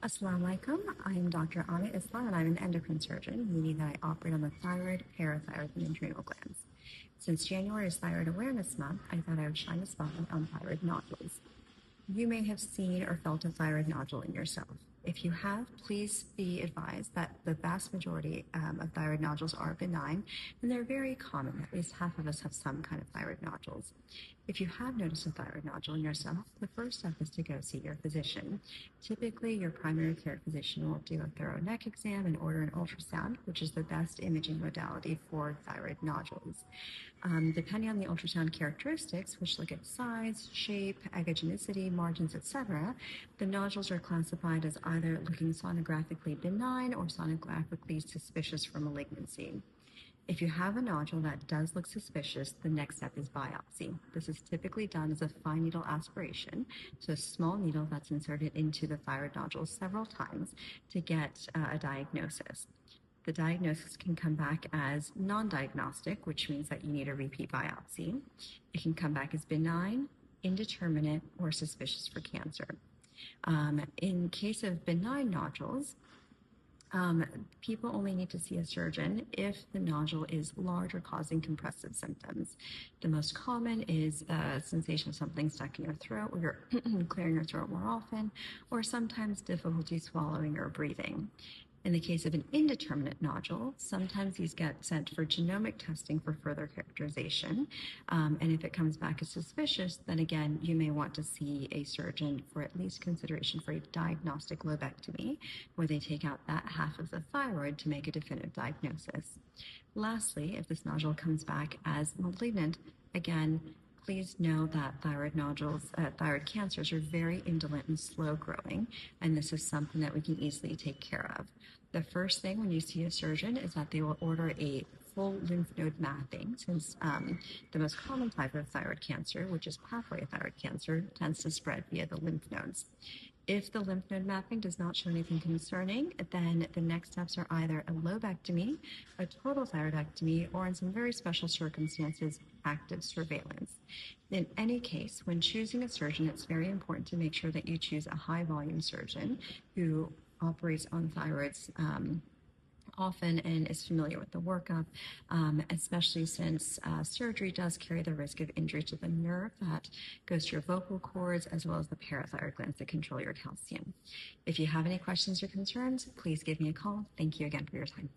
Assalamu alaikum. I am Dr. Ana Islam and I'm an endocrine surgeon, meaning that I operate on the thyroid, parathyroid, and adrenal glands. Since January is Thyroid Awareness Month, I thought I would shine a spotlight on thyroid nodules. You may have seen or felt a thyroid nodule in yourself. If you have, please be advised that the vast majority of thyroid nodules are benign, and they're very common. At least half of us have some kind of thyroid nodules. If you have noticed a thyroid nodule in yourself, the first step is to go see your physician. Typically, your primary care physician will do a thorough neck exam and order an ultrasound, which is the best imaging modality for thyroid nodules. Depending on the ultrasound characteristics, which look at size, shape, echogenicity, margins, etc., the nodules are classified as either looking sonographically benign or sonographically suspicious for malignancy. If you have a nodule that does look suspicious, the next step is biopsy. This is typically done as a fine needle aspiration, so a small needle that's inserted into the thyroid nodule several times to get a diagnosis. The diagnosis can come back as non-diagnostic, which means that you need a repeat biopsy. It can come back as benign, indeterminate, or suspicious for cancer. In case of benign nodules, people only need to see a surgeon if the nodule is large or causing compressive symptoms. The most common is a sensation of something stuck in your throat, or you're clearing your throat more often, or sometimes difficulty swallowing or breathing. In the case of an indeterminate nodule, sometimes these get sent for genomic testing for further characterization. And if it comes back as suspicious, then again, you may want to see a surgeon for at least consideration for a diagnostic lobectomy, where they take out that half of the thyroid to make a definitive diagnosis. Lastly, if this nodule comes back as malignant, again, please know that thyroid nodules, thyroid cancers are very indolent and slow growing, and this is something that we can easily take care of. The first thing when you see a surgeon is that they will order a full lymph node mapping, since the most common type of thyroid cancer, which is pathway thyroid cancer, tends to spread via the lymph nodes. If the lymph node mapping does not show anything concerning, then the next steps are either a lobectomy, a total thyroidectomy, or in some very special circumstances, active surveillance. In any case, when choosing a surgeon, it's very important to make sure that you choose a high volume surgeon who operates on thyroids often and is familiar with the workup, especially since surgery does carry the risk of injury to the nerve that goes to your vocal cords, as well as the parathyroid glands that control your calcium. If you have any questions or concerns, please give me a call. Thank you again for your time.